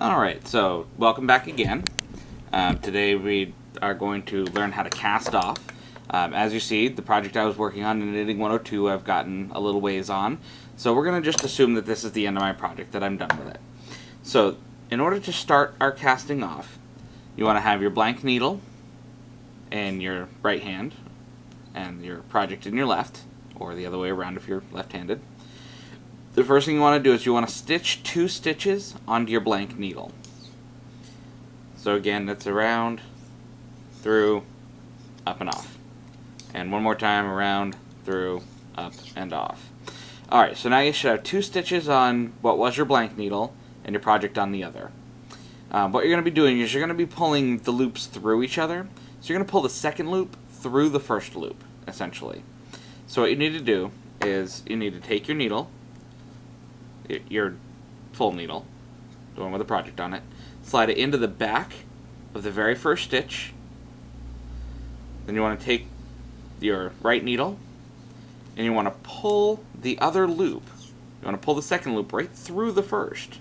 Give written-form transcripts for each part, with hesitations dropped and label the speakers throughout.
Speaker 1: Alright, so welcome back again. Today we are going to learn how to cast off. As you see, the project I was working on in Knitting 102 I've gotten a little ways on. So we're going to just assume that this is the end of my project, that I'm done with it. So in order to start our casting off, you want to have your blank needle in your right hand and your project in your left, or the other way around if you're left-handed. The first thing you want to do is you want to stitch 2 stitches onto your blank needle. So again, that's around, through, up and off. And one more time, around, through, up and off. Alright, so now you should have 2 stitches on what was your blank needle and your project on the other. What you're going to be doing is you're going to be pulling the loops through each other. So you're going to pull the second loop through the first loop, essentially. So what you need to do is you need to take your needle, your full needle, the one with the project on it, slide it into the back of the very first stitch. Then you want to take your right needle and you want to pull the other loop. You want to pull the second loop right through the first.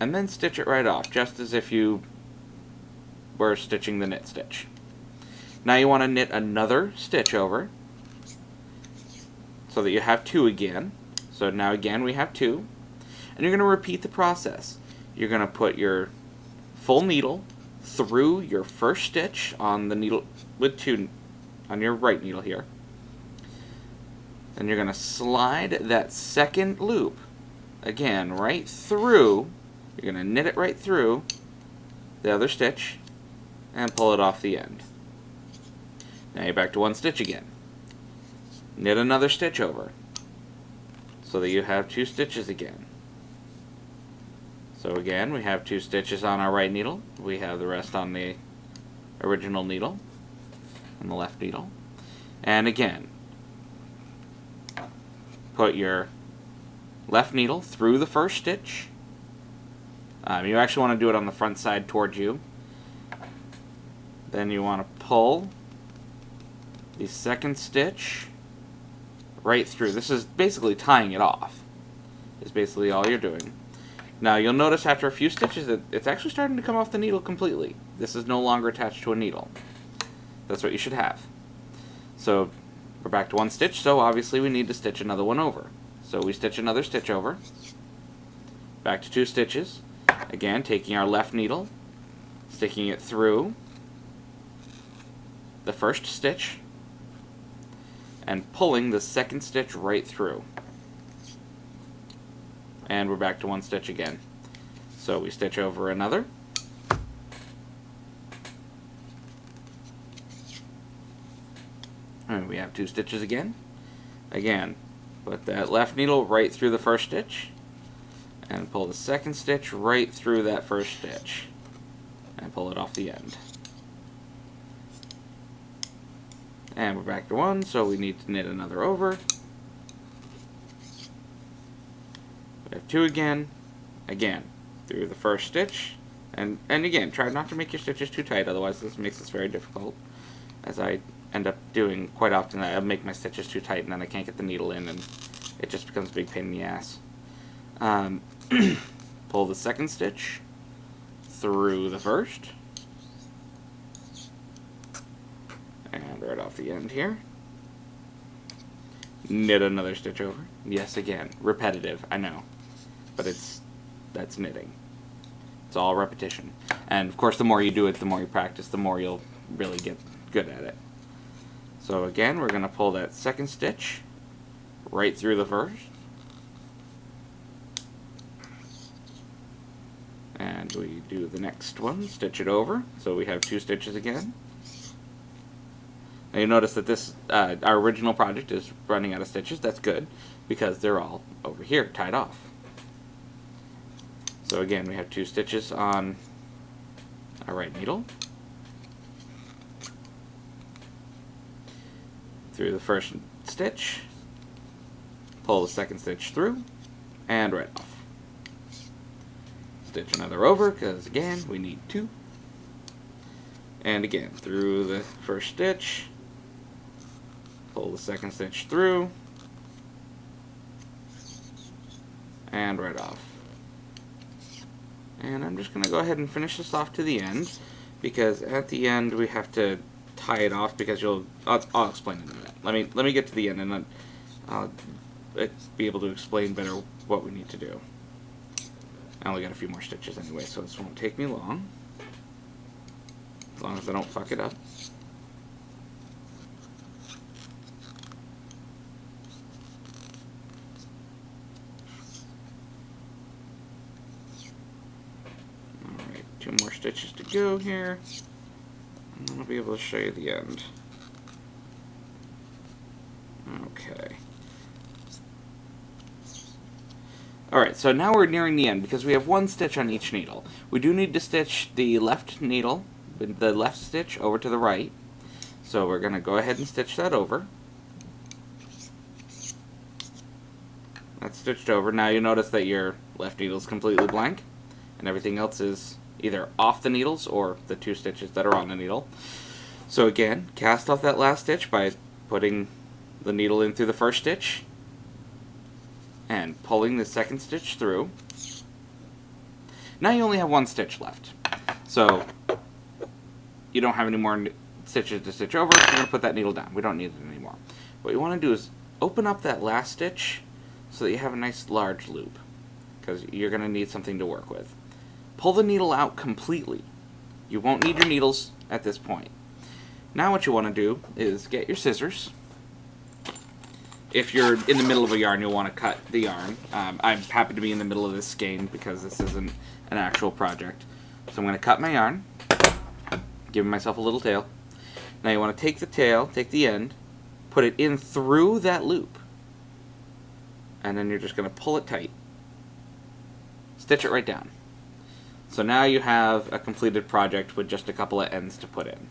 Speaker 1: And then stitch it right off, just as if you were stitching the knit stitch. Now you want to knit another stitch over so that you have 2 again. So now again we have 2. And you're going to repeat the process. You're going to put your full needle through your first stitch on the needle with 2 on your right needle here. Then you're going to slide that second loop again right through. You're going to knit it right through the other stitch and pull it off the end. Now you're back to 1 stitch again. Knit another stitch over so that you have 2 stitches again. So again, we have 2 stitches on our right needle. We have the rest on the original needle, on the left needle. And again, put your left needle through the first stitch. You actually want to do it on the front side towards you. Then you want to pull the second stitch right through. This is basically tying it off. Is basically all you're doing. Now you'll notice after a few stitches that it's actually starting to come off the needle completely. This is no longer attached to a needle. That's what you should have. So we're back to 1 stitch, so obviously we need to stitch another one over. So we stitch another stitch over. Back to 2 stitches. Again, taking our left needle, sticking it through the first stitch, and pulling the second stitch right through. And we're back to 1 stitch again. So we stitch over another. And we have 2 stitches again. Again, put that left needle right through the first stitch and pull the second stitch right through that first stitch and pull it off the end. And we're back to 1, so we need to knit another over. We have 2 again, through the first stitch, and again, try not to make your stitches too tight, otherwise this makes this very difficult, as I end up doing quite often. I make my stitches too tight and then I can't get the needle in and it just becomes a big pain in the ass. Pull the second stitch through the first, and right off the end here. Knit another stitch over. Yes, again, repetitive, I know, but that's knitting. It's all repetition. And of course, the more you do it, the more you practice, the more you'll really get good at it. So again, we're going to pull that second stitch right through the first. And we do the next one, stitch it over, so we have 2 stitches again. Now you notice that this, our original project is running out of stitches. That's good, because they're all over here, tied off. So again, we have 2 stitches on our right needle. Through the first stitch, pull the second stitch through, and right off. Stitch another over, because again, we need 2. And again, through the first stitch, pull the second stitch through, and right off. And I'm just going to go ahead and finish this off to the end, because at the end we have to tie it off, because I'll explain in a minute. Let me get to the end, and then I'll be able to explain better what we need to do. I only got a few more stitches anyway, so this won't take me long, as long as I don't fuck it up. Alright, 2 more stitches to go here, and then I'll be able to show you the end. Okay. Alright, so now we're nearing the end, because we have 1 stitch on each needle. We do need to stitch the left needle, the left stitch, over to the right. So we're going to go ahead and stitch that over. That's stitched over. Now you notice that your left needle is completely blank, and everything else is either off the needles or the 2 stitches that are on the needle. So again, cast off that last stitch by putting the needle in through the first stitch, and pulling the second stitch through. Now you only have 1 stitch left. So you don't have any more stitches to stitch over. You're going to put that needle down. We don't need it anymore. What you want to do is open up that last stitch so that you have a nice large loop, because you're going to need something to work with. Pull the needle out completely. You won't need your needles at this point. Now what you want to do is get your scissors. If you're in the middle of a yarn, you'll want to cut the yarn. I'm happy to be in the middle of this skein because this isn't an actual project. So I'm going to cut my yarn, giving myself a little tail. Now you want to take the tail, take the end, put it in through that loop, and then you're just going to pull it tight. Stitch it right down. So now you have a completed project with just a couple of ends to put in.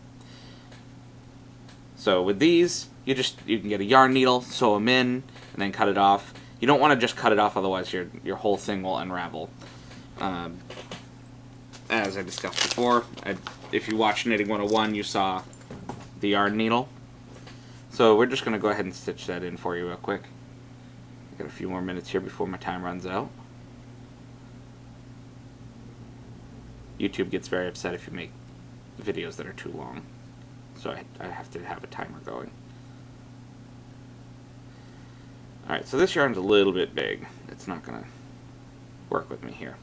Speaker 1: So with these, you can get a yarn needle, sew them in, and then cut it off. You don't want to just cut it off, otherwise your whole thing will unravel. As I discussed before, if you watched Knitting 101, you saw the yarn needle. So we're just going to go ahead and stitch that in for you real quick. I've got a few more minutes here before my time runs out. YouTube gets very upset if you make videos that are too long, so I have to have a timer going. Alright, so this yarn's a little bit big. It's not going to work with me here.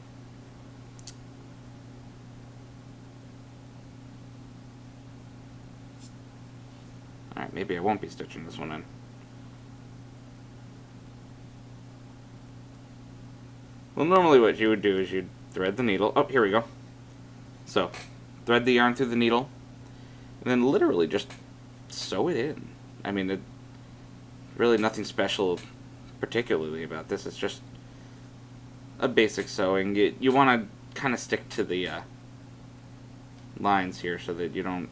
Speaker 1: Alright, maybe I won't be stitching this one in. Well, normally what you would do is you'd thread the needle. Oh, here we go. So, thread the yarn through the needle, and then literally just sew it in. I mean, really nothing special particularly about this. It's just a basic sewing. You want to kind of stick to the lines here so that you don't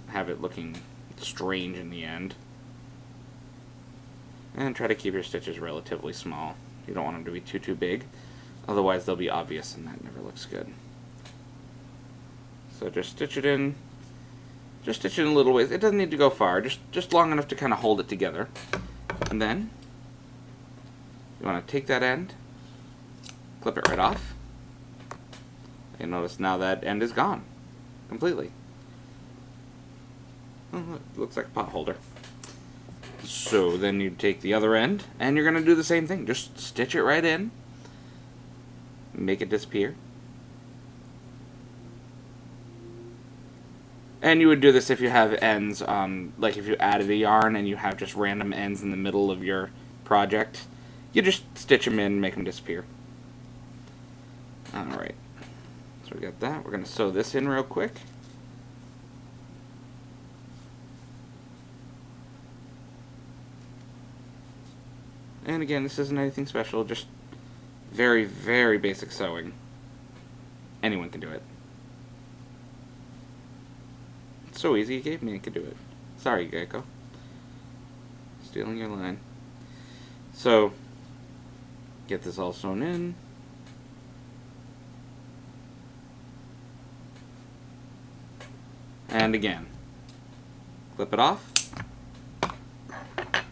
Speaker 1: have it looking strange in the end. And try to keep your stitches relatively small. You don't want them to be too big, otherwise they'll be obvious and that never looks good. So just stitch it in. Just stitch it in little ways. It doesn't need to go far, just long enough to kind of hold it together. And then you want to take that end, clip it right off. And notice now that end is gone completely. Oh, look, it looks like a pot holder. So then you take the other end, and you're going to do the same thing. Just stitch it right in, make it disappear. And you would do this if you have ends, like if you added a yarn and you have just random ends in the middle of your project. You just stitch them in and make them disappear. Alright, so we got that. We're going to sew this in real quick. And again, this isn't anything special, just very, very basic sewing. Anyone can do it. It's so easy, you gave me, I could do it. Sorry, Geico. Stealing your line. So, get this all sewn in. And again, clip it off.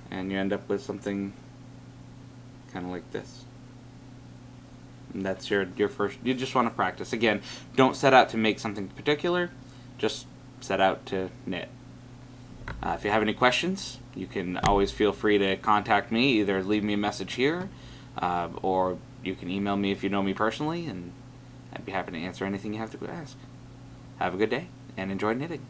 Speaker 1: And you end up with something kind of like this. And that's your first. You just want to practice. Again, don't set out to make something particular. Just set out to knit. If you have any questions, you can always feel free to contact me. Either leave me a message here, or you can email me if you know me personally, and I'd be happy to answer anything you have to ask. Have a good day, and enjoy knitting.